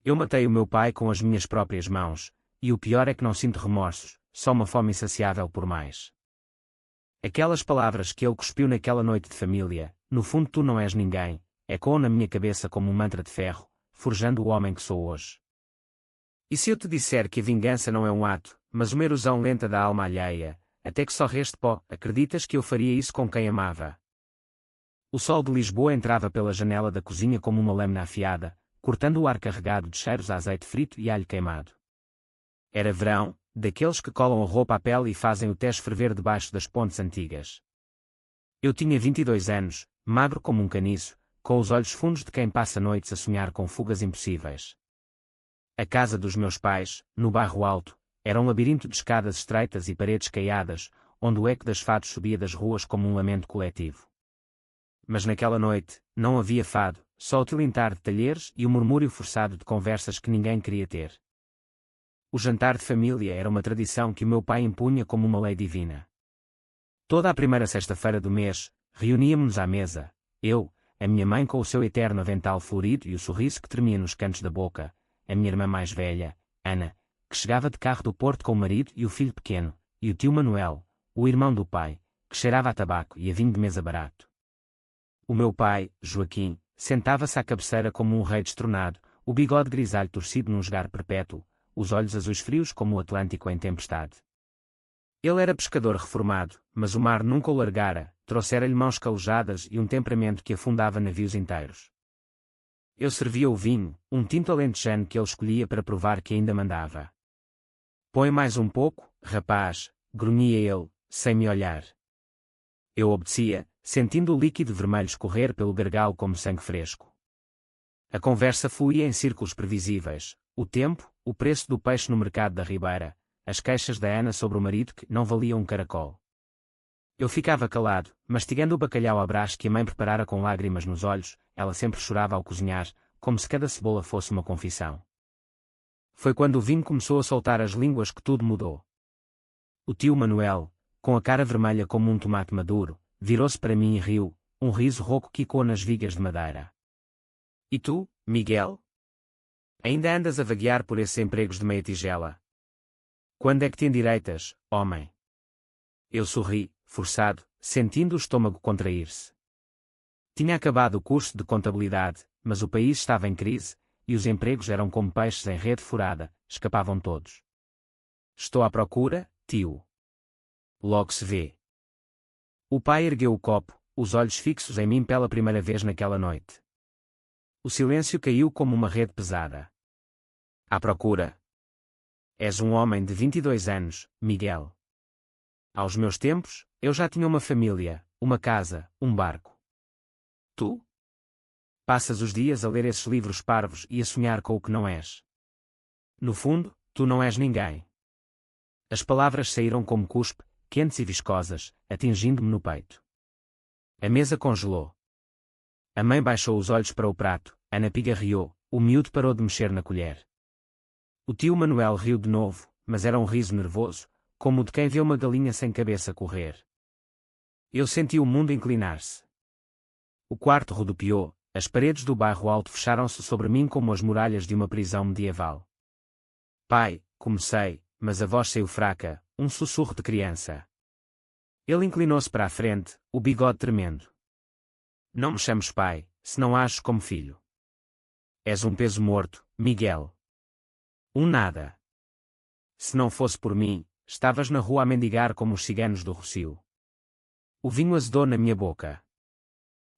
Eu matei o meu pai com as minhas próprias mãos, e o pior é que não sinto remorsos, só uma fome insaciável por mais. Aquelas palavras que ele cuspiu naquela noite de família, no fundo tu não és ninguém, ecoam na minha cabeça como um mantra de ferro, forjando o homem que sou hoje. E se eu te disser que a vingança não é um ato, mas uma erosão lenta da alma alheia, até que só reste pó, acreditas que eu faria isso com quem amava? O sol de Lisboa entrava pela janela da cozinha como uma lâmina afiada, cortando o ar carregado de cheiros a azeite frito e alho queimado. Era verão, daqueles que colam a roupa à pele e fazem o Tejo ferver debaixo das pontes antigas. Eu tinha 22 anos, magro como um caniço, com os olhos fundos de quem passa noites a sonhar com fugas impossíveis. A casa dos meus pais, no bairro Alto, era um labirinto de escadas estreitas e paredes caiadas, onde o eco das fados subia das ruas como um lamento coletivo. Mas naquela noite, não havia fado, só o tilintar de talheres e o murmúrio forçado de conversas que ninguém queria ter. O jantar de família era uma tradição que o meu pai impunha como uma lei divina. Toda a primeira sexta-feira do mês, reuníamos-nos à mesa, eu, a minha mãe com o seu eterno avental florido e o sorriso que tremia nos cantos da boca, a minha irmã mais velha, Ana, que chegava de carro do Porto com o marido e o filho pequeno, e o tio Manuel, o irmão do pai, que cheirava a tabaco e a vinho de mesa barato. O meu pai, Joaquim, sentava-se à cabeceira como um rei destronado, o bigode grisalho torcido num jogar perpétuo, os olhos azuis frios como o Atlântico em tempestade. Ele era pescador reformado, mas o mar nunca o largara, trouxera-lhe mãos calejadas e um temperamento que afundava navios inteiros. Eu servia o vinho, um tinto alentejano que ele escolhia para provar que ainda mandava. Põe mais um pouco, rapaz, grunhia ele, sem me olhar. Eu obedecia, sentindo o líquido vermelho escorrer pelo gargalo como sangue fresco. A conversa fluía em círculos previsíveis, o tempo, o preço do peixe no mercado da Ribeira, as queixas da Ana sobre o marido que não valia um caracol. Eu ficava calado, mastigando o bacalhau à brás que a mãe preparara com lágrimas nos olhos, ela sempre chorava ao cozinhar, como se cada cebola fosse uma confissão. Foi quando o vinho começou a soltar as línguas que tudo mudou. O tio Manuel, com a cara vermelha como um tomate maduro, virou-se para mim e riu, um riso rouco que ecoou nas vigas de madeira. E tu, Miguel? Ainda andas a vaguear por esses empregos de meia tigela? Quando é que te endireitas, homem? Eu sorri, forçado, sentindo o estômago contrair-se. Tinha acabado o curso de contabilidade, mas o país estava em crise, e os empregos eram como peixes em rede furada, escapavam todos. Estou à procura, tio. Logo se vê. O pai ergueu o copo, os olhos fixos em mim pela primeira vez naquela noite. O silêncio caiu como uma rede pesada. À procura. És um homem de 22 anos, Miguel. Aos meus tempos, eu já tinha uma família, uma casa, um barco. Tu? Passas os dias a ler esses livros parvos e a sonhar com o que não és. No fundo, tu não és ninguém. As palavras saíram como cuspe, quentes e viscosas, atingindo-me no peito. A mesa congelou. A mãe baixou os olhos para o prato, Ana pigarreou, o miúdo parou de mexer na colher. O tio Manuel riu de novo, mas era um riso nervoso, como o de quem vê uma galinha sem cabeça correr. Eu senti o mundo inclinar-se. O quarto rodopiou, as paredes do bairro Alto fecharam-se sobre mim como as muralhas de uma prisão medieval. Pai, comecei, mas a voz saiu fraca, um sussurro de criança. Ele inclinou-se para a frente, o bigode tremendo. Não me chames pai, se não ages como filho. És um peso morto, Miguel. Um nada. Se não fosse por mim, estavas na rua a mendigar como os ciganos do Rocio. O vinho azedou na minha boca.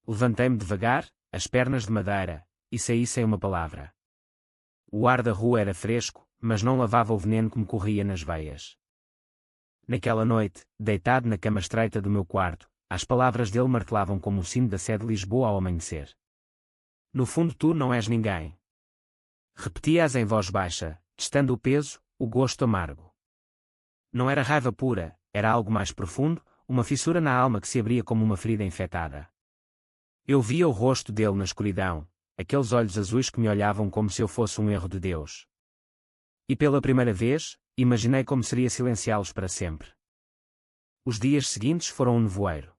Levantei-me devagar, as pernas de madeira, e saí sem uma palavra. O ar da rua era fresco, mas não lavava o veneno que me corria nas veias. Naquela noite, deitado na cama estreita do meu quarto, as palavras dele martelavam como o sino da sé de Lisboa ao amanhecer. No fundo tu não és ninguém. Repetia-as em voz baixa, testando o peso, o gosto amargo. Não era raiva pura, era algo mais profundo, uma fissura na alma que se abria como uma ferida infectada. Eu via o rosto dele na escuridão, aqueles olhos azuis que me olhavam como se eu fosse um erro de Deus. E pela primeira vez, imaginei como seria silenciá-los para sempre. Os dias seguintes foram um nevoeiro.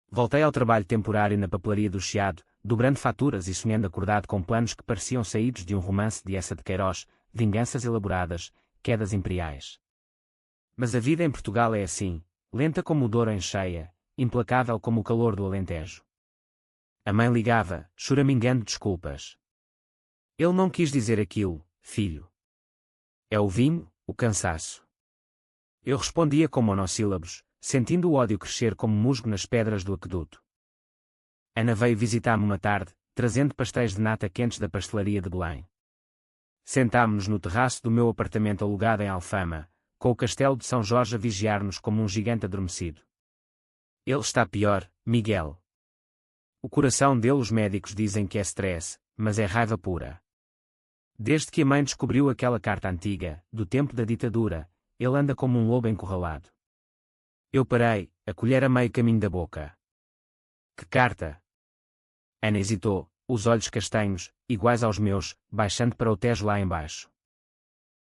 Voltei ao trabalho temporário na papelaria do Chiado, dobrando faturas e sonhando acordado com planos que pareciam saídos de um romance de Eça de Queiroz, vinganças elaboradas, quedas imperiais. Mas a vida em Portugal é assim, lenta como o Douro em cheia, implacável como o calor do Alentejo. A mãe ligava, choramingando desculpas. Ele não quis dizer aquilo, filho. É o vinho, o cansaço. Eu respondia com monossílabos, sentindo o ódio crescer como musgo nas pedras do aqueduto. Ana veio visitar-me uma tarde, trazendo pastéis de nata quentes da pastelaria de Belém. Sentámo-nos no terraço do meu apartamento alugado em Alfama, com o castelo de São Jorge a vigiar-nos como um gigante adormecido. Ele está pior, Miguel. O coração dele os médicos dizem que é stress, mas é raiva pura. Desde que a mãe descobriu aquela carta antiga, do tempo da ditadura, ele anda como um lobo encurralado. Eu parei, a colher a meio caminho da boca. Que carta? Ana hesitou, os olhos castanhos, iguais aos meus, baixando para o Tejo lá embaixo.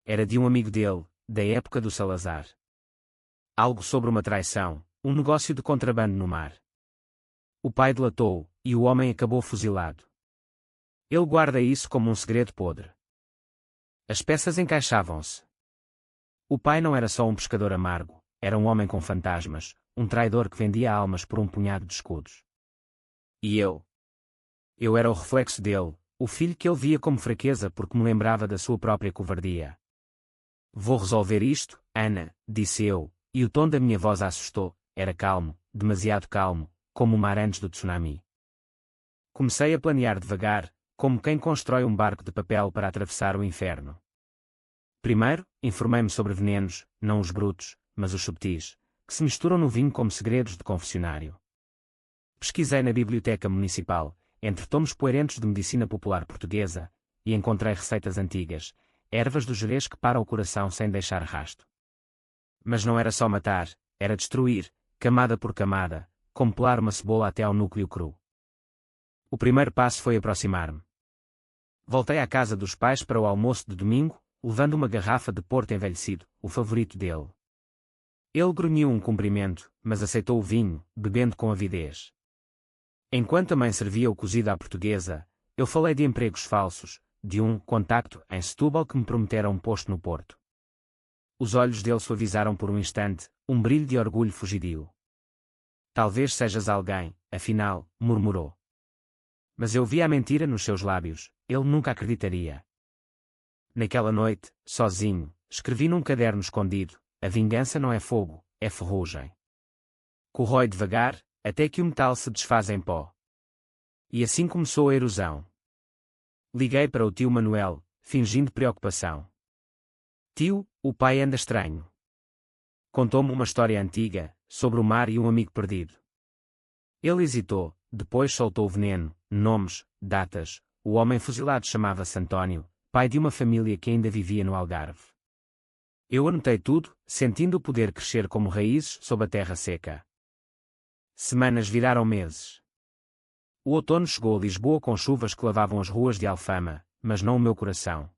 Era de um amigo dele, da época do Salazar. Algo sobre uma traição, um negócio de contrabando no mar. O pai delatou, e o homem acabou fuzilado. Ele guarda isso como um segredo podre. As peças encaixavam-se. O pai não era só um pescador amargo, era um homem com fantasmas, um traidor que vendia almas por um punhado de escudos. E eu? Eu era o reflexo dele, o filho que ele via como fraqueza porque me lembrava da sua própria covardia. Vou resolver isto, Ana, disse eu, e o tom da minha voz a assustou, era calmo, demasiado calmo, como o mar antes do tsunami. Comecei a planear devagar, como quem constrói um barco de papel para atravessar o inferno. Primeiro, informei-me sobre venenos, não os brutos, mas os subtis, que se misturam no vinho como segredos de confessionário. Pesquisei na biblioteca municipal, entre tomos poerentos de medicina popular portuguesa, e encontrei receitas antigas, ervas do Jerez que param o coração sem deixar rasto. Mas não era só matar, era destruir, camada por camada, como pelar uma cebola até ao núcleo cru. O primeiro passo foi aproximar-me. Voltei à casa dos pais para o almoço de domingo, levando uma garrafa de Porto envelhecido, o favorito dele. Ele grunhiu um cumprimento, mas aceitou o vinho, bebendo com avidez. Enquanto a mãe servia o cozido à portuguesa, eu falei de empregos falsos, de um contacto em Setúbal que me prometeram um posto no Porto. Os olhos dele suavizaram por um instante, um brilho de orgulho fugidio. Talvez sejas alguém, afinal, murmurou. Mas eu vi a mentira nos seus lábios, ele nunca acreditaria. Naquela noite, sozinho, escrevi num caderno escondido, a vingança não é fogo, é ferrugem. Corrói devagar, até que o metal se desfaz em pó. E assim começou a erosão. Liguei para o tio Manuel, fingindo preocupação. Tio, o pai anda estranho. Contou-me uma história antiga, sobre o mar e um amigo perdido. Ele hesitou, depois soltou o veneno, nomes, datas. O homem fuzilado chamava-se António, pai de uma família que ainda vivia no Algarve. Eu anotei tudo, sentindo o poder crescer como raízes sob a terra seca. Semanas viraram meses. O outono chegou a Lisboa com chuvas que lavavam as ruas de Alfama, mas não o meu coração.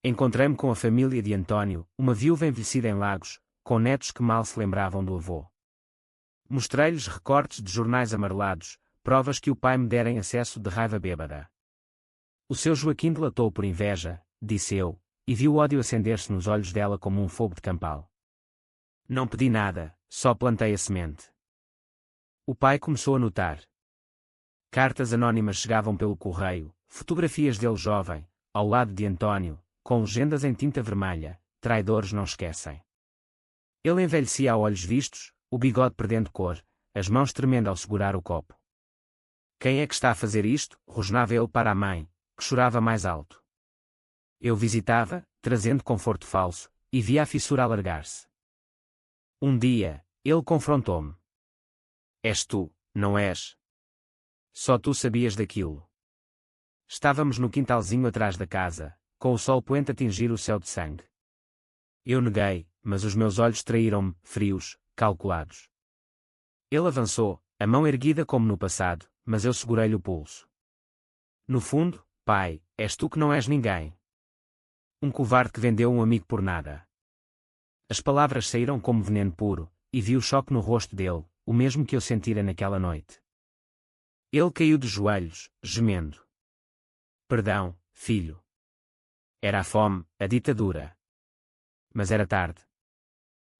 Encontrei-me com a família de António, uma viúva envelhecida em Lagos, com netos que mal se lembravam do avô. Mostrei-lhes recortes de jornais amarelados, provas que o pai me dera em acesso de raiva bêbada. O seu Joaquim delatou por inveja, disse eu, e viu o ódio acender-se nos olhos dela como um fogo de campal. Não pedi nada, só plantei a semente. O pai começou a notar. Cartas anónimas chegavam pelo correio, fotografias dele jovem, ao lado de António, com legendas em tinta vermelha, traidores não esquecem. Ele envelhecia a olhos vistos, o bigode perdendo cor, as mãos tremendo ao segurar o copo. Quem é que está a fazer isto? Rosnava ele para a mãe, que chorava mais alto. Eu visitava, trazendo conforto falso, e via a fissura alargar-se. Um dia, ele confrontou-me. És tu, não és? Só tu sabias daquilo. Estávamos no quintalzinho atrás da casa, com o sol poente a tingir o céu de sangue. Eu neguei, mas os meus olhos traíram-me, frios, calculados. Ele avançou, a mão erguida como no passado, mas eu segurei-lhe o pulso. No fundo, pai, és tu que não és ninguém. Um covarde que vendeu um amigo por nada. As palavras saíram como veneno puro, e vi o choque no rosto dele, o mesmo que eu sentira naquela noite. Ele caiu de joelhos, gemendo. Perdão, filho. Era a fome, a ditadura. Mas era tarde.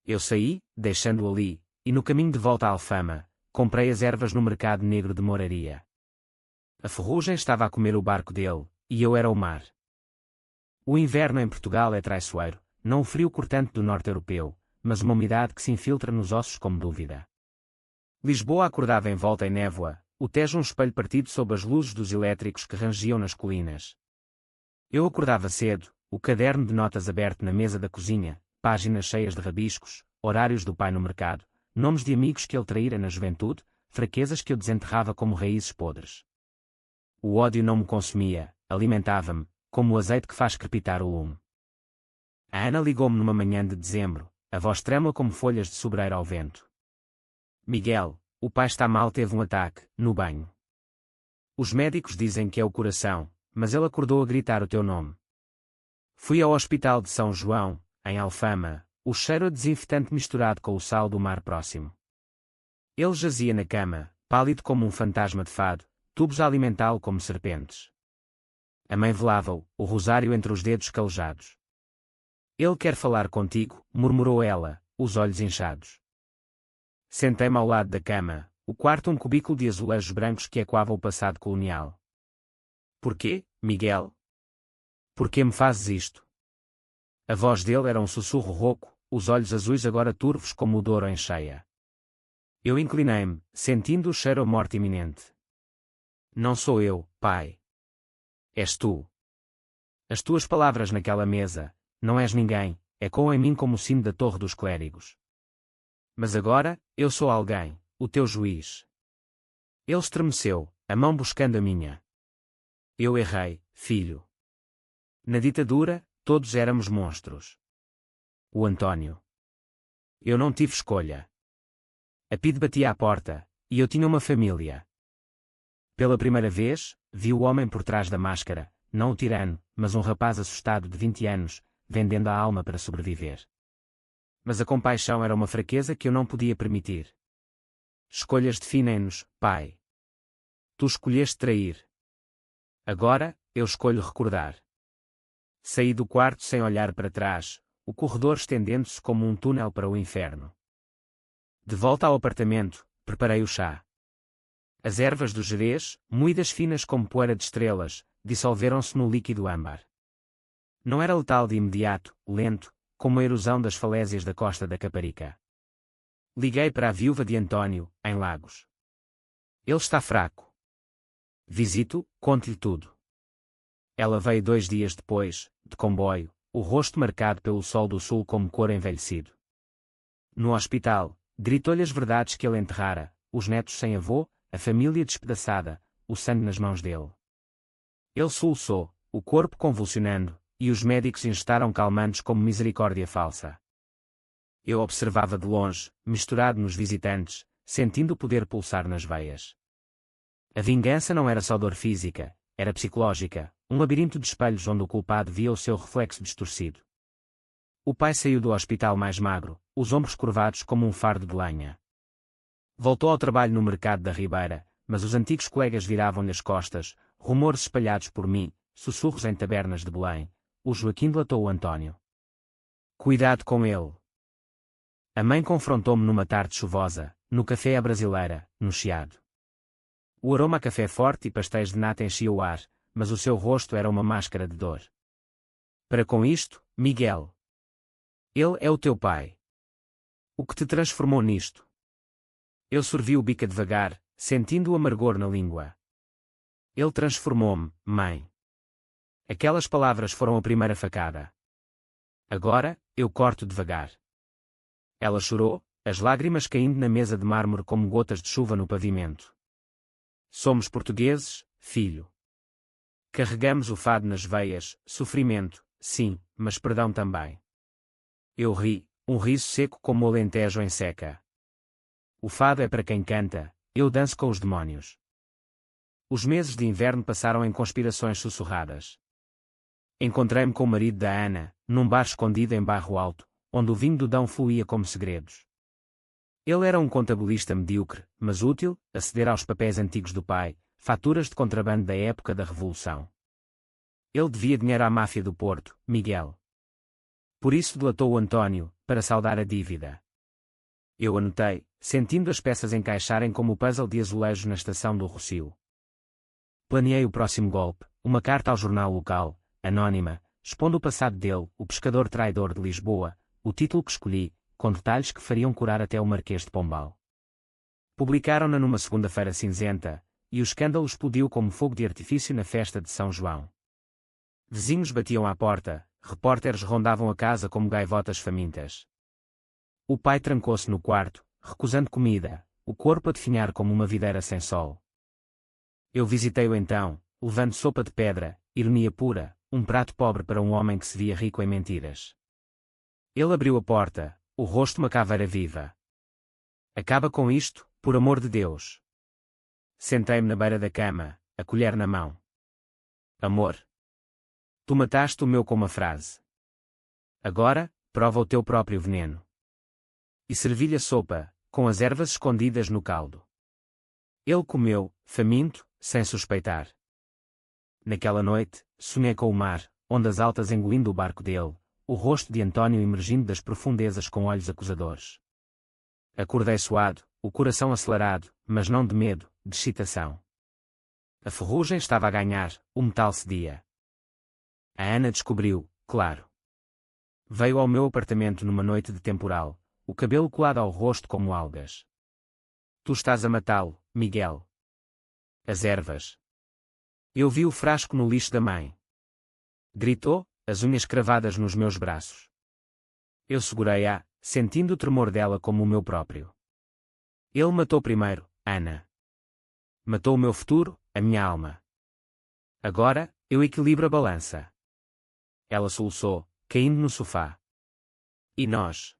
Eu saí, deixando-o ali, e no caminho de volta à Alfama, comprei as ervas no mercado negro de Moraria. A ferrugem estava a comer o barco dele, e eu era o mar. O inverno em Portugal é traiçoeiro, não o frio cortante do norte europeu, mas uma umidade que se infiltra nos ossos como dúvida. Lisboa acordava envolta em névoa, o Tejo um espelho partido sob as luzes dos elétricos que rangiam nas colinas. Eu acordava cedo, o caderno de notas aberto na mesa da cozinha, páginas cheias de rabiscos, horários do pai no mercado, nomes de amigos que ele traíra na juventude, fraquezas que eu desenterrava como raízes podres. O ódio não me consumia, alimentava-me, como o azeite que faz crepitar o lume. A Ana ligou-me numa manhã de dezembro, a voz trêmula como folhas de sobreiro ao vento. Miguel, o pai está mal, teve um ataque, no banho. Os médicos dizem que é o coração, mas ele acordou a gritar o teu nome. Fui ao hospital de São João, em Alfama, o cheiro a desinfetante misturado com o sal do mar próximo. Ele jazia na cama, pálido como um fantasma de fado, tubos a alimentá-lo como serpentes. A mãe velava-o, o rosário entre os dedos calejados. Ele quer falar contigo, murmurou ela, os olhos inchados. Sentei-me ao lado da cama, o quarto um cubículo de azulejos brancos que ecoava o passado colonial. Porquê, Miguel? Porquê me fazes isto? A voz dele era um sussurro rouco, os olhos azuis agora turvos como o Douro em cheia. Eu inclinei-me, sentindo o cheiro a morte iminente. Não sou eu, pai. És tu. As tuas palavras naquela mesa, não és ninguém, ecoam em mim como o sino da torre dos clérigos. Mas agora, eu sou alguém, o teu juiz. Ele estremeceu, a mão buscando a minha. Eu errei, filho. Na ditadura, todos éramos monstros. O António. Eu não tive escolha. A PIDE batia à porta, e eu tinha uma família. Pela primeira vez, vi o homem por trás da máscara, não o tirano, mas um rapaz assustado de 20 anos, vendendo a alma para sobreviver. Mas a compaixão era uma fraqueza que eu não podia permitir. Escolhas definem-nos, pai. Tu escolheste trair. Agora, eu escolho recordar. Saí do quarto sem olhar para trás, o corredor estendendo-se como um túnel para o inferno. De volta ao apartamento, preparei o chá. As ervas do Jerez, moídas finas como poeira de estrelas, dissolveram-se no líquido âmbar. Não era letal de imediato, lento, como a erosão das falésias da costa da Caparica. Liguei para a viúva de António, em Lagos. Ele está fraco. Visito, conto-lhe tudo. Ela veio 2 dias depois, de comboio, o rosto marcado pelo sol do sul como couro envelhecido. No hospital, gritou-lhe as verdades que ele enterrara, os netos sem avô, a família despedaçada, o sangue nas mãos dele. Ele soluçou, o corpo convulsionando, e os médicos injetaram calmantes como misericórdia falsa. Eu observava de longe, misturado nos visitantes, sentindo o poder pulsar nas veias. A vingança não era só dor física, era psicológica, um labirinto de espelhos onde o culpado via o seu reflexo distorcido. O pai saiu do hospital mais magro, os ombros curvados como um fardo de lenha. Voltou ao trabalho no mercado da Ribeira, mas os antigos colegas viravam-lhe as costas, rumores espalhados por mim, sussurros em tabernas de Belém. O Joaquim delatou o António. Cuidado com ele. A mãe confrontou-me numa tarde chuvosa, no café à brasileira, no Chiado. O aroma a café forte e pastéis de nata enchia o ar, mas o seu rosto era uma máscara de dor. Para com isto, Miguel. Ele é o teu pai. O que te transformou nisto? Eu sorvi o bico devagar, sentindo o amargor na língua. Ele transformou-me, mãe. Aquelas palavras foram a primeira facada. Agora, eu corto devagar. Ela chorou, as lágrimas caindo na mesa de mármore como gotas de chuva no pavimento. Somos portugueses, filho. Carregamos o fado nas veias, sofrimento, sim, mas perdão também. Eu ri, um riso seco como o alentejo em seca. O fado é para quem canta, eu danço com os demónios. Os meses de inverno passaram em conspirações sussurradas. Encontrei-me com o marido da Ana, num bar escondido em Barro Alto, onde o vinho do Dão fluía como segredos. Ele era um contabilista medíocre, mas útil, a ceder aos papéis antigos do pai, faturas de contrabando da época da Revolução. Ele devia dinheiro à máfia do Porto, Miguel. Por isso delatou o António, para saldar a dívida. Eu anotei, sentindo as peças encaixarem como o puzzle de azulejos na estação do Rossio. Planeei o próximo golpe, uma carta ao jornal local, anônima, expondo o passado dele, o pescador traidor de Lisboa, o título que escolhi, com detalhes que fariam curar até o Marquês de Pombal. Publicaram-na numa segunda-feira cinzenta, e o escândalo explodiu como fogo de artifício na festa de São João. Vizinhos batiam à porta, repórteres rondavam a casa como gaivotas famintas. O pai trancou-se no quarto, recusando comida, o corpo a definhar como uma videira sem sol. Eu visitei-o então, levando sopa de pedra, ironia pura, um prato pobre para um homem que se via rico em mentiras. Ele abriu a porta, o rosto uma caveira viva. Acaba com isto, por amor de Deus. Sentei-me na beira da cama, a colher na mão. Amor. Tu mataste o meu com uma frase. Agora, prova o teu próprio veneno. E servi-lhe a sopa, com as ervas escondidas no caldo. Ele comeu, faminto, sem suspeitar. Naquela noite, sonhei com o mar, ondas altas engolindo o barco dele, o rosto de António emergindo das profundezas com olhos acusadores. Acordei suado, o coração acelerado, mas não de medo, de excitação. A ferrugem estava a ganhar, o metal cedia. A Ana descobriu, claro. Veio ao meu apartamento numa noite de temporal, o cabelo colado ao rosto como algas. Tu estás a matá-lo, Miguel. As ervas. Eu vi o frasco no lixo da mãe. Gritou, as unhas cravadas nos meus braços. Eu segurei-a, sentindo o tremor dela como o meu próprio. Ele matou primeiro, Ana. Matou o meu futuro, a minha alma. Agora, eu equilibro a balança. Ela soluçou, caindo no sofá. E nós?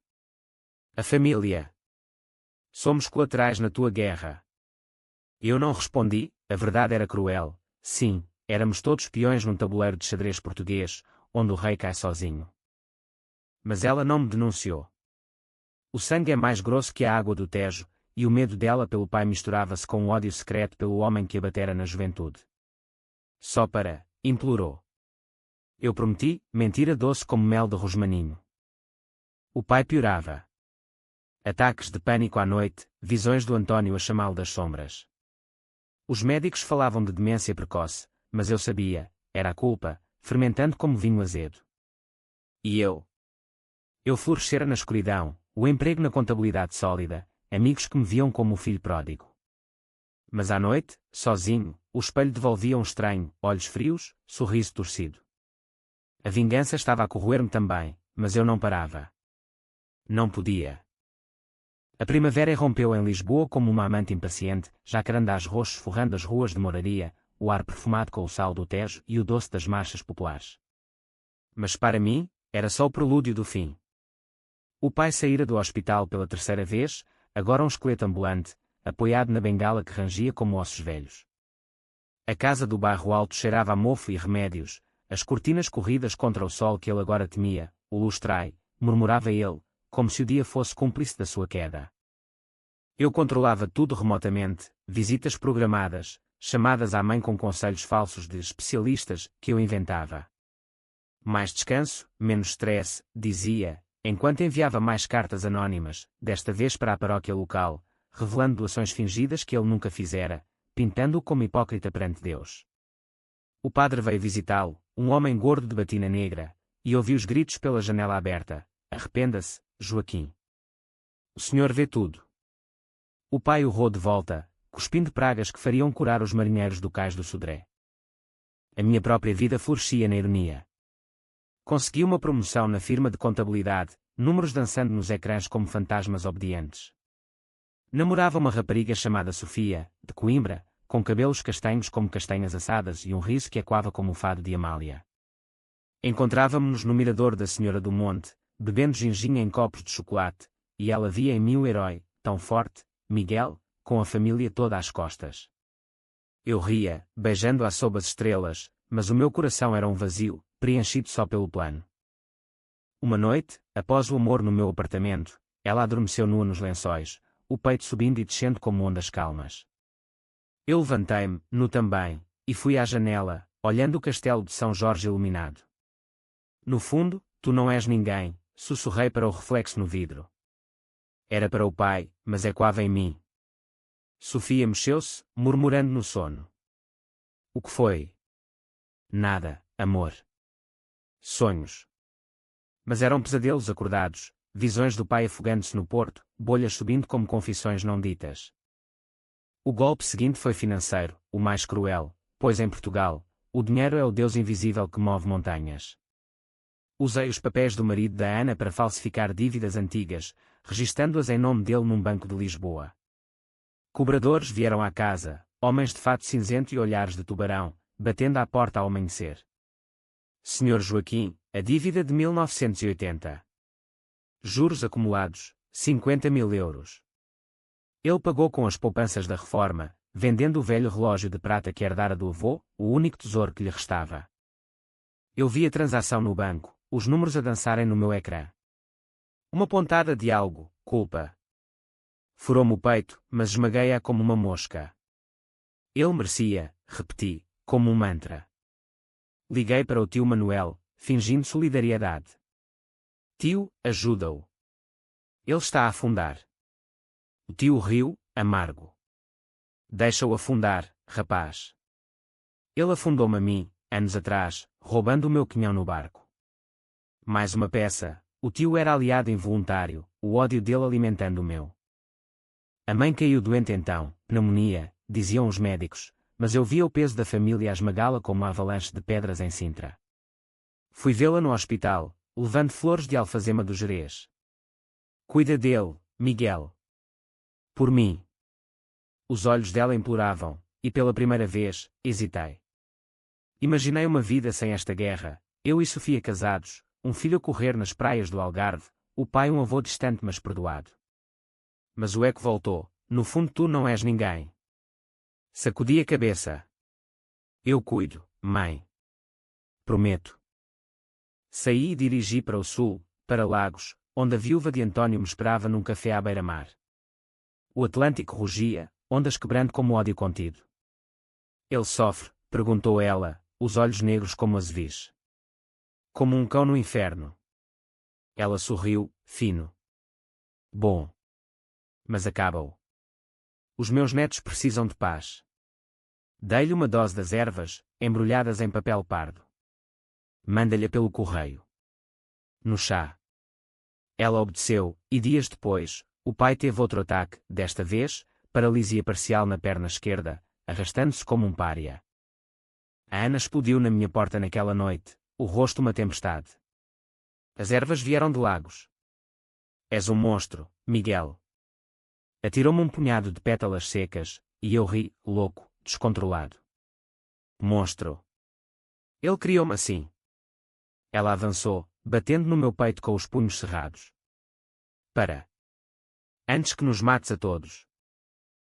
A família. Somos colaterais na tua guerra. Eu não respondi, a verdade era cruel. Sim, éramos todos peões num tabuleiro de xadrez português, onde o rei cai sozinho. Mas ela não me denunciou. O sangue é mais grosso que a água do Tejo, e o medo dela pelo pai misturava-se com um ódio secreto pelo homem que a batera na juventude. Só para, implorou. Eu prometi, mentira doce como mel de rosmaninho. O pai piorava. Ataques de pânico à noite, visões do António a chamá-lo das sombras. Os médicos falavam de demência precoce, mas eu sabia, era a culpa, fermentando como vinho azedo. E eu? Eu florescera na escuridão, o emprego na contabilidade sólida, amigos que me viam como o filho pródigo. Mas à noite, sozinho, o espelho devolvia um estranho, olhos frios, sorriso torcido. A vingança estava a corroer-me também, mas eu não parava. Não podia. A primavera irrompeu em Lisboa como uma amante impaciente, jacarandás roxos forrando as ruas de Moraria, o ar perfumado com o sal do Tejo e o doce das marchas populares. Mas para mim, era só o prelúdio do fim. O pai saíra do hospital pela terceira vez, agora um esqueleto ambulante, apoiado na bengala que rangia como ossos velhos. A casa do bairro alto cheirava a mofo e remédios, as cortinas corridas contra o sol que ele agora temia, o lustrai, murmurava ele, como se o dia fosse cúmplice da sua queda. Eu controlava tudo remotamente, visitas programadas, chamadas à mãe com conselhos falsos de especialistas que eu inventava. Mais descanso, menos stress, dizia, enquanto enviava mais cartas anónimas, desta vez para a paróquia local, revelando doações fingidas que ele nunca fizera, pintando-o como hipócrita perante Deus. O padre veio visitá-lo, um homem gordo de batina negra, e ouviu os gritos pela janela aberta: arrependa-se, Joaquim. O senhor vê tudo. O pai urrou de volta, cuspindo pragas que fariam curar os marinheiros do cais do Sodré. A minha própria vida florescia na ironia. Consegui uma promoção na firma de contabilidade, números dançando nos ecrãs como fantasmas obedientes. Namorava uma rapariga chamada Sofia, de Coimbra, com cabelos castanhos como castanhas assadas e um riso que ecoava como o fado de Amália. Encontrávamo-nos no mirador da Senhora do Monte, bebendo ginginha em copos de chocolate, e ela via em mim o herói, tão forte, Miguel, com a família toda às costas. Eu ria, beijando-a sob as estrelas, mas o meu coração era um vazio, preenchido só pelo plano. Uma noite, após o amor no meu apartamento, ela adormeceu nua nos lençóis, o peito subindo e descendo como ondas calmas. Eu levantei-me, nu também, e fui à janela, olhando o castelo de São Jorge iluminado. No fundo, tu não és ninguém, sussurrei para o reflexo no vidro. Era para o pai, mas ecoava em mim. Sofia mexeu-se, murmurando no sono. O que foi? Nada, amor. Sonhos. Mas eram pesadelos acordados, visões do pai afogando-se no porto, bolhas subindo como confissões não ditas. O golpe seguinte foi financeiro, o mais cruel, pois em Portugal, o dinheiro é o Deus invisível que move montanhas. Usei os papéis do marido da Ana para falsificar dívidas antigas, registando-as em nome dele num banco de Lisboa. Cobradores vieram à casa, homens de fato cinzento e olhares de tubarão, batendo à porta ao amanhecer. Senhor Joaquim, a dívida de 1980. Juros acumulados, 50.000 euros. Ele pagou com as poupanças da reforma, vendendo o velho relógio de prata que herdara do avô, o único tesouro que lhe restava. Eu vi a transação no banco, os números a dançarem no meu ecrã. Uma pontada de algo, culpa. Furou-me o peito, mas esmaguei-a como uma mosca. Ele merecia, repeti, como um mantra. Liguei para o tio Manuel, fingindo solidariedade. Tio, ajuda-o. Ele está a afundar. O tio riu, amargo. Deixa-o afundar, rapaz. Ele afundou-me a mim, anos atrás, roubando o meu quinhão no barco. Mais uma peça, o tio era aliado involuntário, o ódio dele alimentando o meu. A mãe caiu doente então, pneumonia, diziam os médicos, mas eu via o peso da família a esmagá-la como uma avalanche de pedras em Sintra. Fui vê-la no hospital, levando flores de alfazema do Gerês. Cuida dele, Miguel. Por mim. Os olhos dela imploravam, e pela primeira vez, hesitei. Imaginei uma vida sem esta guerra, eu e Sofia casados, um filho a correr nas praias do Algarve, o pai um avô distante mas perdoado. Mas o eco voltou, no fundo tu não és ninguém. Sacudi a cabeça. Eu cuido, mãe. Prometo. Saí e dirigi para o sul, para Lagos, onde a viúva de António me esperava num café à beira-mar. O Atlântico rugia, ondas quebrando como ódio contido. Ele sofre, perguntou ela, os olhos negros como azuis. Como um cão no inferno. Ela sorriu, fino. Bom. Mas acaba-o. Os meus netos precisam de paz. Dei-lhe uma dose das ervas, embrulhadas em papel pardo. Manda-lhe pelo correio. No chá. Ela obedeceu, e dias depois, o pai teve outro ataque, desta vez, paralisia parcial na perna esquerda, arrastando-se como um pária. A Ana explodiu na minha porta naquela noite, o rosto uma tempestade. As ervas vieram de Lagos. És um monstro, Miguel. Atirou-me um punhado de pétalas secas, e eu ri, louco, descontrolado. Monstro. Ele criou-me assim. Ela avançou, batendo no meu peito com os punhos cerrados. Para. Antes que nos mates a todos.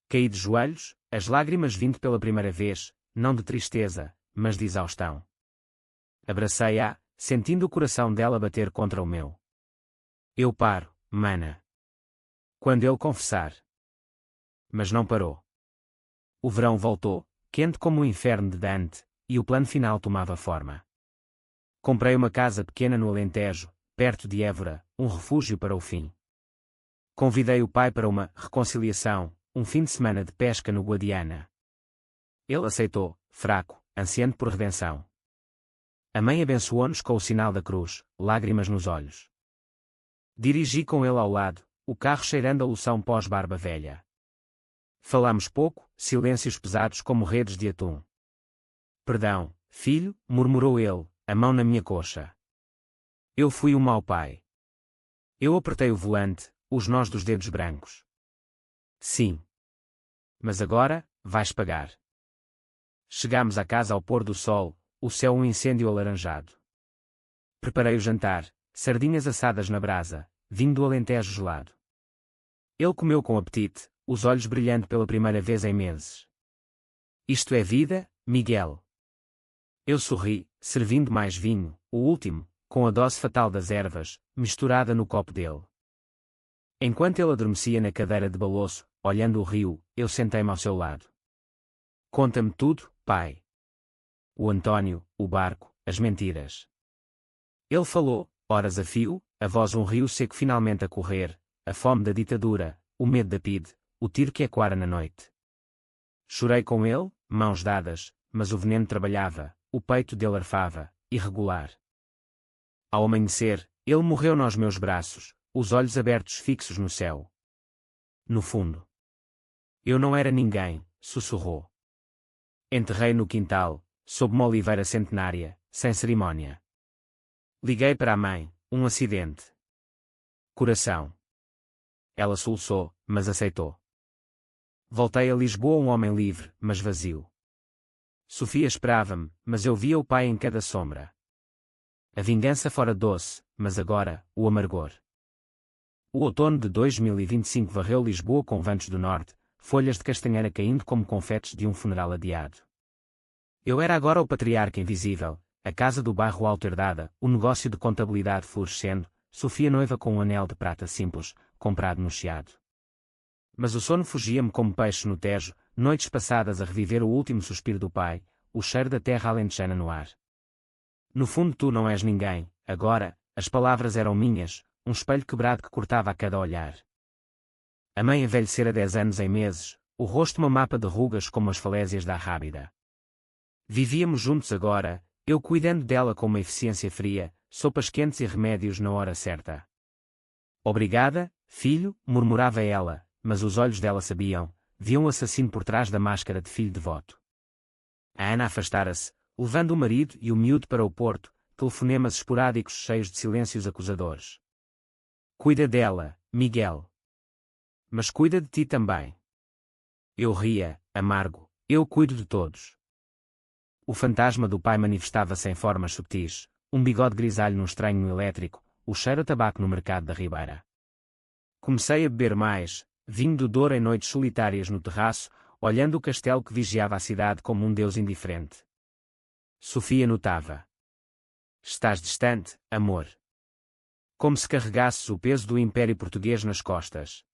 Caí de joelhos, as lágrimas vindo pela primeira vez, não de tristeza, mas de exaustão. Abracei-a, sentindo o coração dela bater contra o meu. Eu paro, mana. Quando ele confessar. Mas não parou. O verão voltou, quente como o inferno de Dante, e o plano final tomava forma. Comprei uma casa pequena no Alentejo, perto de Évora, um refúgio para o fim. Convidei o pai para uma reconciliação, um fim de semana de pesca no Guadiana. Ele aceitou, fraco, ansiando por redenção. A mãe abençoou-nos com o sinal da cruz, lágrimas nos olhos. Dirigi com ele ao lado, o carro cheirando a loção pós-barba velha. Falámos pouco, silêncios pesados como redes de atum. Perdão, filho, murmurou ele, a mão na minha coxa. Eu fui um mau pai. Eu apertei o volante, os nós dos dedos brancos. Sim. Mas agora, vais pagar. Chegámos à casa ao pôr do sol, o céu um incêndio alaranjado. Preparei o jantar, sardinhas assadas na brasa, vinho do Alentejo gelado. Ele comeu com apetite, os olhos brilhando pela primeira vez em meses. Isto é vida, Miguel. Eu sorri, servindo mais vinho, o último, com a dose fatal das ervas, misturada no copo dele. Enquanto ele adormecia na cadeira de balouço, olhando o rio, eu sentei-me ao seu lado. Conta-me tudo, pai. O Antônio, o barco, as mentiras. Ele falou, horas a fio, a voz um rio seco finalmente a correr, a fome da ditadura, o medo da PIDE, o tiro que ecoara na noite. Chorei com ele, mãos dadas, mas o veneno trabalhava, o peito dele arfava, irregular. Ao amanhecer, ele morreu nos meus braços, os olhos abertos fixos no céu. No fundo. Eu não era ninguém, sussurrou. Enterrei no quintal, sob uma oliveira centenária, sem cerimónia. Liguei para a mãe, um acidente. Coração. Ela soluçou, mas aceitou. Voltei a Lisboa um homem livre, mas vazio. Sofia esperava-me, mas eu via o pai em cada sombra. A vingança fora doce, mas agora, o amargor. O outono de 2025 varreu Lisboa com ventos do norte, folhas de castanheira caindo como confetes de um funeral adiado. Eu era agora o patriarca invisível, a casa do bairro alto herdada, o negócio de contabilidade florescendo, Sofia noiva com um anel de prata simples, comprado no Chiado. Mas o sono fugia-me como peixe no Tejo, noites passadas a reviver o último suspiro do pai, o cheiro da terra alentejana no ar. No fundo tu não és ninguém, agora, as palavras eram minhas, um espelho quebrado que cortava a cada olhar. A mãe envelhecera 10 anos em meses, o rosto uma mapa de rugas como as falésias da Rábida. Vivíamos juntos agora, eu cuidando dela com uma eficiência fria, sopas quentes e remédios na hora certa. Obrigada, filho, murmurava ela, mas os olhos dela sabiam, viam o assassino por trás da máscara de filho devoto. A Ana afastara-se, levando o marido e o miúdo para o porto, telefonemas esporádicos cheios de silêncios acusadores. Cuida dela, Miguel. Mas cuida de ti também. Eu ria, amargo, eu cuido de todos. O fantasma do pai manifestava-se em formas subtis, um bigode grisalho num estranho elétrico, o cheiro a tabaco no mercado da Ribeira. Comecei a beber mais, vinho do Douro em noites solitárias no terraço, olhando o castelo que vigiava a cidade como um deus indiferente. Sofia notava. Estás distante, amor. Como se carregasses o peso do Império Português nas costas.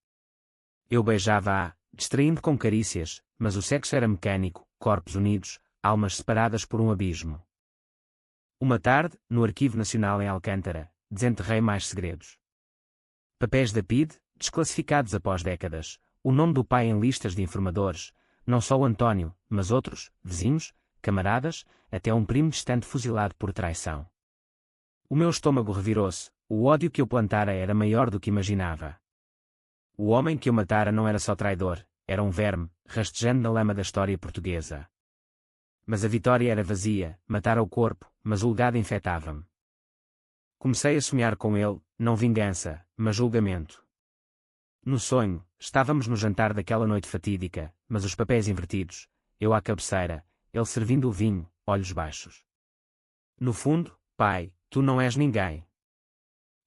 Eu beijava-a, distraindo com carícias, mas o sexo era mecânico, corpos unidos, almas separadas por um abismo. Uma tarde, no Arquivo Nacional em Alcântara, desenterrei mais segredos. Papéis da PIDE, desclassificados após décadas, o nome do pai em listas de informadores, não só o Antônio, mas outros, vizinhos, camaradas, até um primo distante fuzilado por traição. O meu estômago revirou-se, o ódio que eu plantara era maior do que imaginava. O homem que eu matara não era só traidor, era um verme, rastejando na lama da história portuguesa. Mas a vitória era vazia, matara o corpo, mas o legado infetava-me. Comecei a sonhar com ele, não vingança, mas julgamento. No sonho, estávamos no jantar daquela noite fatídica, mas os papéis invertidos, eu à cabeceira, ele servindo o vinho, olhos baixos. No fundo, pai, tu não és ninguém.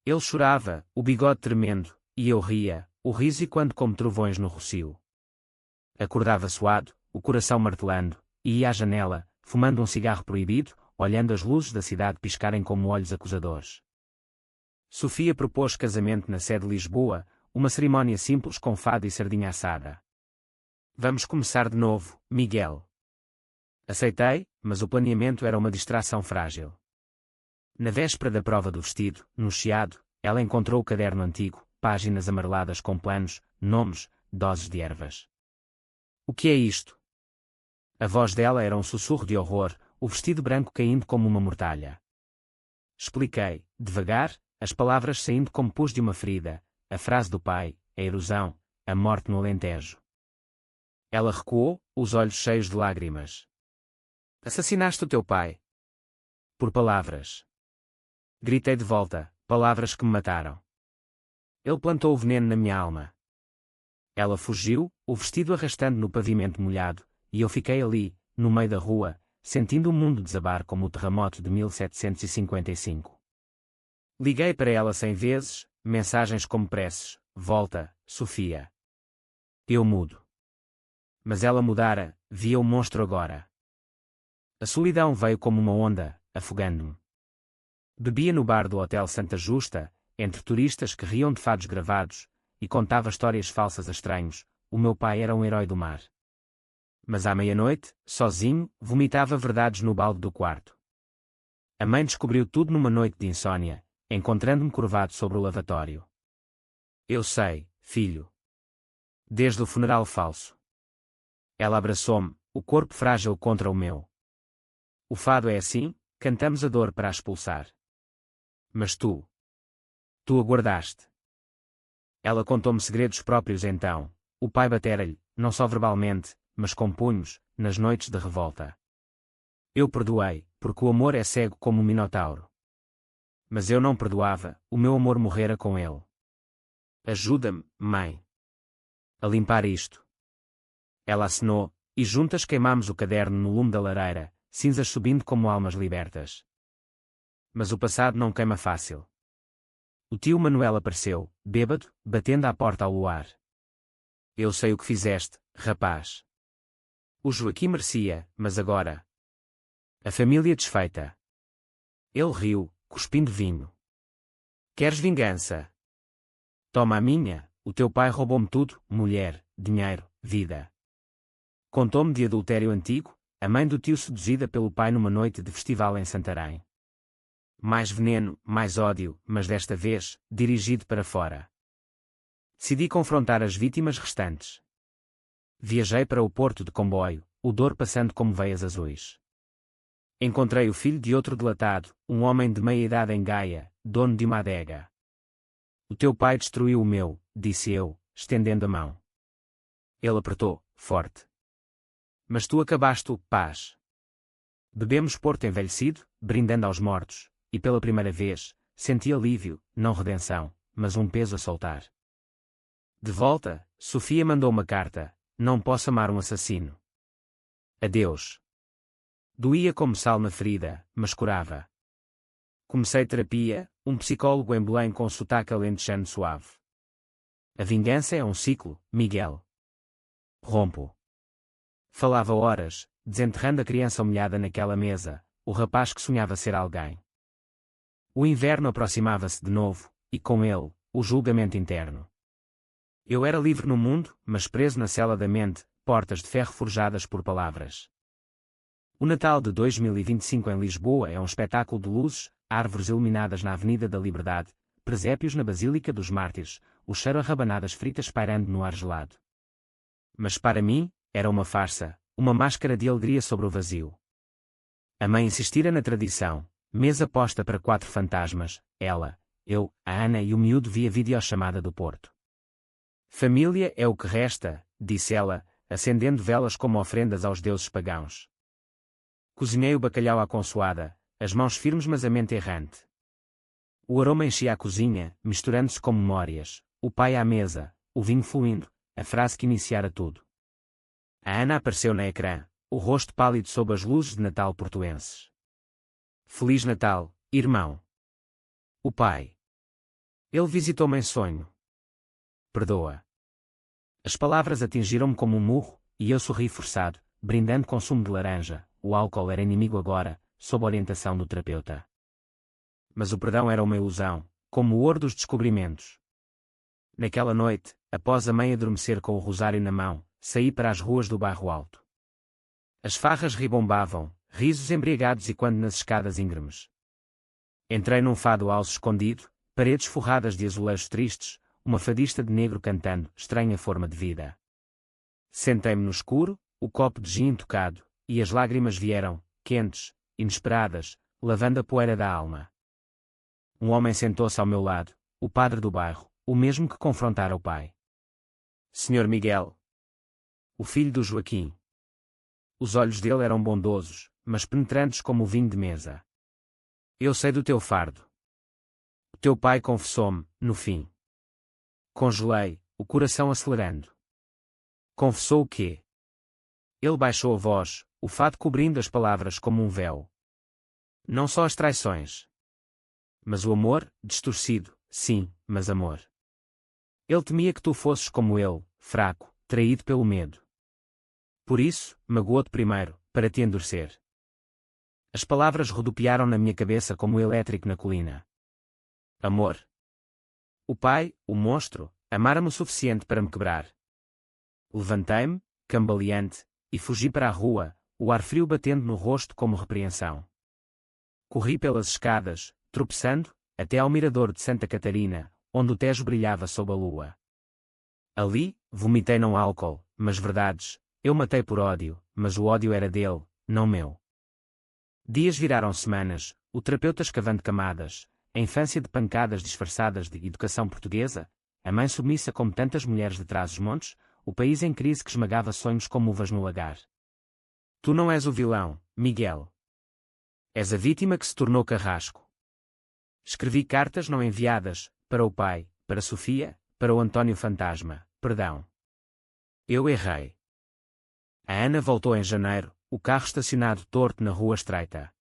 Ele chorava, o bigode tremendo, e eu ria, o riso quando como trovões no rocio. Acordava suado, o coração martelando, e ia à janela, fumando um cigarro proibido, olhando as luzes da cidade piscarem como olhos acusadores. Sofia propôs casamento na sede de Lisboa, uma cerimónia simples com fado e sardinha assada. Vamos começar de novo, Miguel. Aceitei, mas o planeamento era uma distração frágil. Na véspera da prova do vestido, no Chiado, ela encontrou o caderno antigo, páginas amareladas com planos, nomes, doses de ervas. O que é isto? A voz dela era um sussurro de horror, o vestido branco caindo como uma mortalha. Expliquei, devagar, as palavras saindo como pus de uma ferida, a frase do pai, a erosão, a morte no Alentejo. Ela recuou, os olhos cheios de lágrimas. Assassinaste o teu pai. Por palavras. Gritei de volta, palavras que me mataram. Ele plantou o veneno na minha alma. Ela fugiu, o vestido arrastando no pavimento molhado, e eu fiquei ali, no meio da rua, sentindo o mundo desabar como o terremoto de 1755. Liguei para ela 100 vezes, mensagens como preces, volta, Sofia. Eu mudo. Mas ela mudara, via o monstro agora. A solidão veio como uma onda, afogando-me. Bebia no bar do Hotel Santa Justa, entre turistas que riam de fados gravados, e contava histórias falsas a estranhos, o meu pai era um herói do mar. Mas à meia-noite, sozinho, vomitava verdades no balde do quarto. A mãe descobriu tudo numa noite de insônia, encontrando-me curvado sobre o lavatório. Eu sei, filho. Desde o funeral falso. Ela abraçou-me, o corpo frágil contra o meu. O fado é assim, cantamos a dor para a expulsar. Mas tu aguardaste. Ela contou-me segredos próprios então. O pai batera-lhe, não só verbalmente, mas com punhos, nas noites de revolta. Eu perdoei, porque o amor é cego como um minotauro. Mas eu não perdoava, o meu amor morrera com ele. Ajuda-me, mãe, a limpar isto. Ela acenou, e juntas queimámos o caderno no lume da lareira, cinzas subindo como almas libertas. Mas o passado não queima fácil. O tio Manuel apareceu, bêbado, batendo à porta ao luar. Eu sei o que fizeste, rapaz. O Joaquim merecia, mas agora. A família desfeita. Ele riu, cuspindo vinho. Queres vingança? Toma a minha, o teu pai roubou-me tudo, mulher, dinheiro, vida. Contou-me de adultério antigo, a mãe do tio seduzida pelo pai numa noite de festival em Santarém. Mais veneno, mais ódio, mas desta vez, dirigido para fora. Decidi confrontar as vítimas restantes. Viajei para o porto de comboio, o Douro passando como veias azuis. Encontrei o filho de outro delatado, um homem de meia idade em Gaia, dono de uma adega. O teu pai destruiu o meu, disse eu, estendendo a mão. Ele apertou, forte. Mas tu acabaste o paz. Bebemos Porto envelhecido, brindando aos mortos, e pela primeira vez, senti alívio, não redenção, mas um peso a soltar. De volta, Sofia mandou uma carta, não posso amar um assassino. Adeus. Doía como sal na ferida, mas curava. Comecei terapia, um psicólogo em Belém com sotaque alentejano suave. A vingança é um ciclo, Miguel. Rompo. Falava horas, desenterrando a criança humilhada naquela mesa, o rapaz que sonhava ser alguém. O inverno aproximava-se de novo, e com ele, o julgamento interno. Eu era livre no mundo, mas preso na cela da mente, portas de ferro forjadas por palavras. O Natal de 2025 em Lisboa é um espetáculo de luzes, árvores iluminadas na Avenida da Liberdade, presépios na Basílica dos Mártires, o cheiro a rabanadas fritas pairando no ar gelado. Mas para mim, era uma farsa, uma máscara de alegria sobre o vazio. A mãe insistira na tradição, mesa posta para 4 fantasmas, ela, eu, a Ana e o miúdo via videochamada do Porto. Família é o que resta, disse ela, acendendo velas como ofrendas aos deuses pagãos. Cozinhei o bacalhau à consoada, as mãos firmes mas a mente errante. O aroma enchia a cozinha, misturando-se com memórias, o pai à mesa, o vinho fluindo, a frase que iniciara tudo. A Ana apareceu na ecrã, o rosto pálido sob as luzes de Natal portuenses. Feliz Natal, irmão. O pai. Ele visitou-me em sonho. Perdoa. As palavras atingiram-me como um murro, e eu sorri forçado, brindando com sumo de laranja. O álcool era inimigo agora, sob a orientação do terapeuta. Mas o perdão era uma ilusão, como o ouro dos descobrimentos. Naquela noite, após a mãe adormecer com o rosário na mão, saí para as ruas do bairro Alto. As farras ribombavam, risos embriagados e quando nas escadas íngremes. Entrei num fado alço escondido, paredes forradas de azulejos tristes, uma fadista de negro cantando, estranha forma de vida. Sentei-me no escuro, o copo de gin tocado, e as lágrimas vieram, quentes, inesperadas, lavando a poeira da alma. Um homem sentou-se ao meu lado, o padre do bairro, o mesmo que confrontara o pai. Senhor Miguel. O filho do Joaquim. Os olhos dele eram bondosos, mas penetrantes como o vinho de mesa. Eu sei do teu fardo. O teu pai confessou-me, no fim. Congelei, o coração acelerando. Confessou o quê? Ele baixou a voz, o fado cobrindo as palavras como um véu. Não só as traições. Mas o amor, distorcido, sim, mas amor. Ele temia que tu fosses como ele, fraco, traído pelo medo. Por isso, magoou-te primeiro, para te endurecer. As palavras rodopiaram na minha cabeça como elétrico na colina. Amor. O pai, o monstro, amara-me o suficiente para me quebrar. Levantei-me, cambaleante, e fugi para a rua, o ar frio batendo no rosto como repreensão. Corri pelas escadas, tropeçando, até ao mirador de Santa Catarina, onde o Tejo brilhava sob a lua. Ali, vomitei não álcool, mas verdades. Eu matei por ódio, mas o ódio era dele, não meu. Dias viraram semanas, o terapeuta escavando camadas, a infância de pancadas disfarçadas de educação portuguesa, a mãe submissa como tantas mulheres de trás-os-montes, o país em crise que esmagava sonhos como uvas no lagar. Tu não és o vilão, Miguel. És a vítima que se tornou carrasco. Escrevi cartas não enviadas, para o pai, para Sofia, para o António Fantasma, perdão. Eu errei. A Ana voltou em janeiro, o carro estacionado torto na rua estreita.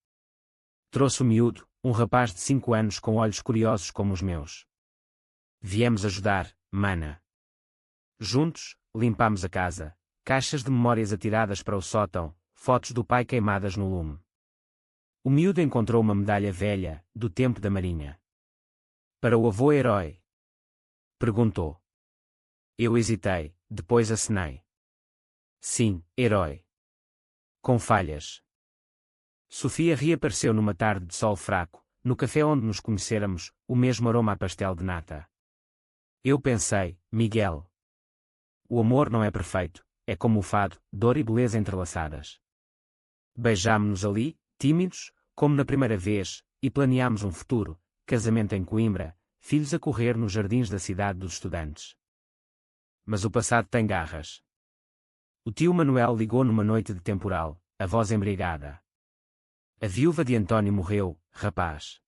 Trouxe o miúdo, um rapaz de 5 anos com olhos curiosos como os meus. Viemos ajudar, mana. Juntos, limpámos a casa, caixas de memórias atiradas para o sótão, fotos do pai queimadas no lume. O miúdo encontrou uma medalha velha, do tempo da marinha. Para o avô herói? Perguntou. Eu hesitei, depois acenei. Sim, herói. Com falhas. Sofia reapareceu numa tarde de sol fraco, no café onde nos conhecéramos, o mesmo aroma a pastel de nata. Eu pensei, Miguel. O amor não é perfeito, é como o fado, dor e beleza entrelaçadas. Beijámo-nos ali, tímidos, como na primeira vez, e planeámos um futuro, casamento em Coimbra, filhos a correr nos jardins da cidade dos estudantes. Mas o passado tem garras. O tio Manuel ligou numa noite de temporal, a voz embriagada. A viúva de António morreu, rapaz.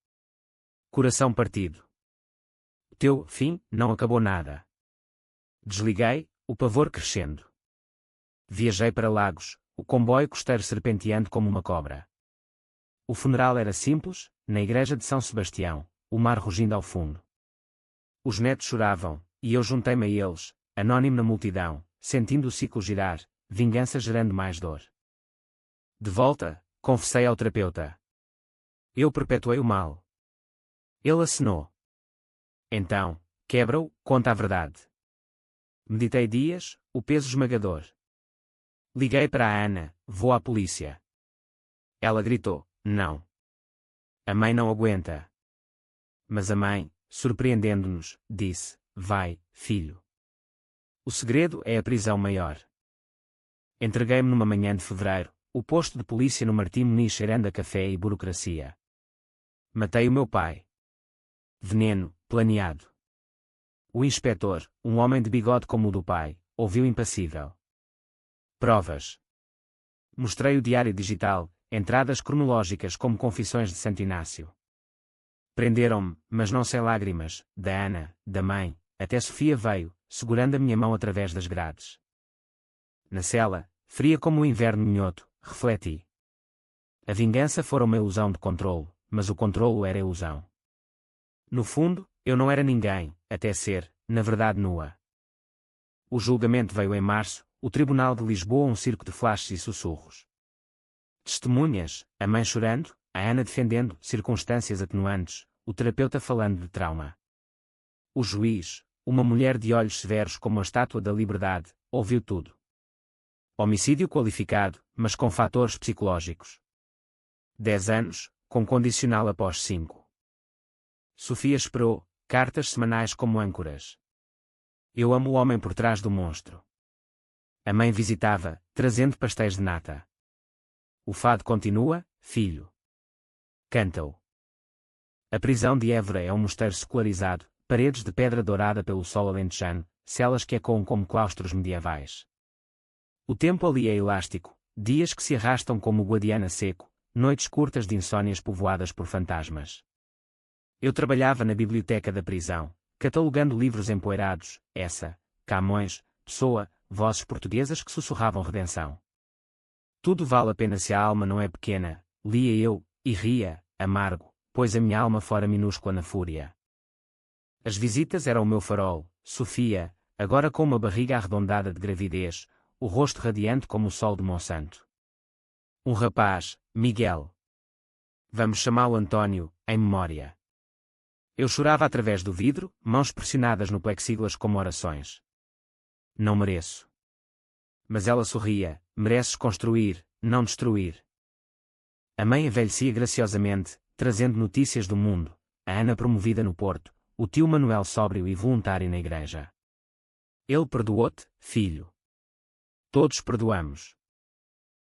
Coração partido. O teu fim não acabou nada. Desliguei, o pavor crescendo. Viajei para Lagos, o comboio costeiro serpenteando como uma cobra. O funeral era simples, na igreja de São Sebastião, o mar rugindo ao fundo. Os netos choravam, e eu juntei-me a eles, anónimo na multidão, sentindo o ciclo girar, vingança gerando mais dor. De volta, confessei ao terapeuta. Eu perpetuei o mal. Ele acenou. Então, quebra-o, conta a verdade. Meditei dias, o peso esmagador. Liguei para a Ana, vou à polícia. Ela gritou, não. A mãe não aguenta. Mas a mãe, surpreendendo-nos, disse, vai, filho. O segredo é a prisão maior. Entreguei-me numa manhã de fevereiro, o posto de polícia no Martim Muniz cheirando a café e burocracia. Matei o meu pai. Veneno, planeado. O inspetor, um homem de bigode como o do pai, ouviu impassível. Provas. Mostrei o diário digital, entradas cronológicas como confissões de Santo Inácio. Prenderam-me, mas não sem lágrimas, da Ana, da mãe, até Sofia veio, segurando a minha mão através das grades. Na cela, fria como o inverno minhoto, refleti. A vingança fora uma ilusão de controlo, mas o controlo era ilusão. No fundo, eu não era ninguém, até ser, na verdade nua. O julgamento veio em março, o Tribunal de Lisboa um circo de flashes e sussurros. Testemunhas, a mãe chorando, a Ana defendendo, circunstâncias atenuantes, o terapeuta falando de trauma. O juiz, uma mulher de olhos severos como a estátua da liberdade, ouviu tudo. Homicídio qualificado, mas com fatores psicológicos. 10 anos, com condicional após 5. Sofia esperou, cartas semanais como âncoras. Eu amo o homem por trás do monstro. A mãe visitava, trazendo pastéis de nata. O fado continua, filho. Canta-o. A prisão de Évora é um mosteiro secularizado, paredes de pedra dourada pelo sol alentejano, celas que ecoam como claustros medievais. O tempo ali é elástico, dias que se arrastam como o Guadiana seco, noites curtas de insônias povoadas por fantasmas. Eu trabalhava na biblioteca da prisão, catalogando livros empoeirados, essa, Camões, Pessoa, vozes portuguesas que sussurravam redenção. Tudo vale a pena se a alma não é pequena, lia eu, e ria, amargo, pois a minha alma fora minúscula na fúria. As visitas eram o meu farol, Sofia, agora com uma barriga arredondada de gravidez, o rosto radiante como o sol de Monsanto. Um rapaz, Miguel. Vamos chamá-lo António, em memória. Eu chorava através do vidro, mãos pressionadas no plexiglas como orações. Não mereço. Mas ela sorria: mereces construir, não destruir. A mãe envelhecia graciosamente, trazendo notícias do mundo, a Ana promovida no Porto, o tio Manuel sóbrio e voluntário na igreja. Ele perdoou-te, filho. Todos perdoamos.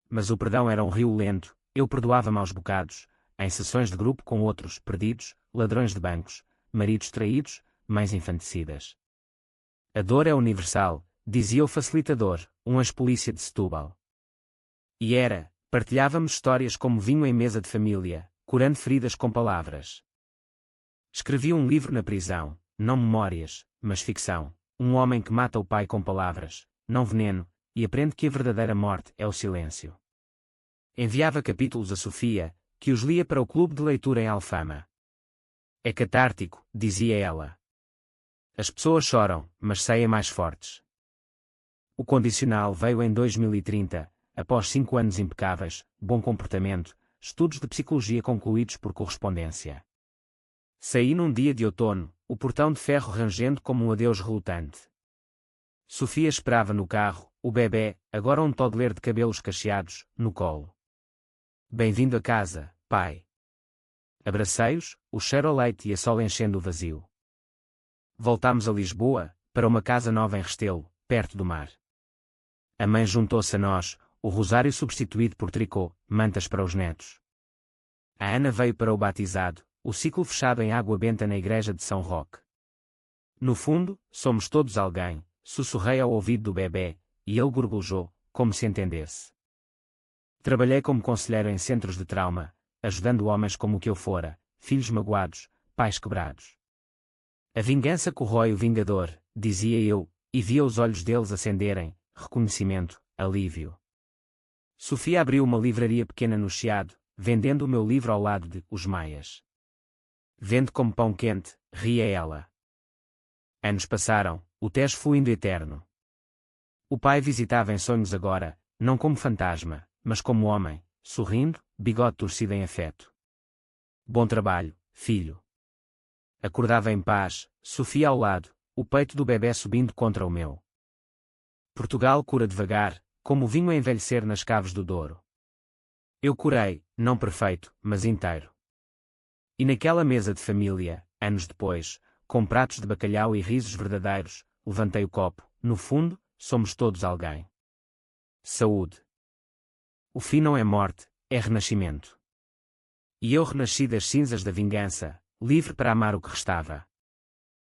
Mas o perdão era um rio lento, eu perdoava-me aos bocados, em sessões de grupo com outros perdidos, ladrões de bancos, maridos traídos, mães infanticidas. A dor é universal, dizia o facilitador, um ex-polícia de Setúbal. E era, partilhávamos histórias como vinho em mesa de família, curando feridas com palavras. Escrevi um livro na prisão, não memórias, mas ficção, um homem que mata o pai com palavras, não veneno, e aprende que a verdadeira morte é o silêncio. Enviava capítulos a Sofia, que os lia para o clube de leitura em Alfama. É catártico, dizia ela. As pessoas choram, mas saem mais fortes. O condicional veio em 2030, após 5 anos impecáveis, bom comportamento, estudos de psicologia concluídos por correspondência. Saí num dia de outono, o portão de ferro rangendo como um adeus relutante. Sofia esperava no carro, o bebê, agora um toddler de cabelos cacheados, no colo. Bem-vindo a casa, pai. Abracei-os, o cheiro a leite e a sol enchendo o vazio. Voltámos a Lisboa, para uma casa nova em Restelo, perto do mar. A mãe juntou-se a nós, o rosário substituído por tricô, mantas para os netos. A Ana veio para o batizado, o ciclo fechado em água benta na igreja de São Roque. No fundo, somos todos alguém, sussurrei ao ouvido do bebê, e ele gorgolejou, como se entendesse. Trabalhei como conselheiro em centros de trauma, ajudando homens como o que eu fora, filhos magoados, pais quebrados. A vingança corrói o vingador, dizia eu, e via os olhos deles acenderem, reconhecimento, alívio. Sofia abriu uma livraria pequena no Chiado, vendendo o meu livro ao lado de Os Maias. Vende como pão quente, ria ela. Anos passaram, o Tejo fluindo eterno. O pai visitava em sonhos agora, não como fantasma, mas como homem, sorrindo, bigode torcido em afeto. Bom trabalho, filho. Acordava em paz, Sofia ao lado, o peito do bebê subindo contra o meu. Portugal cura devagar, como o vinho a envelhecer nas caves do Douro. Eu curei, não perfeito, mas inteiro. E naquela mesa de família, anos depois, com pratos de bacalhau e risos verdadeiros, levantei o copo, no fundo, somos todos alguém. Saúde. O fim não é morte, é renascimento. E eu renasci das cinzas da vingança, livre para amar o que restava.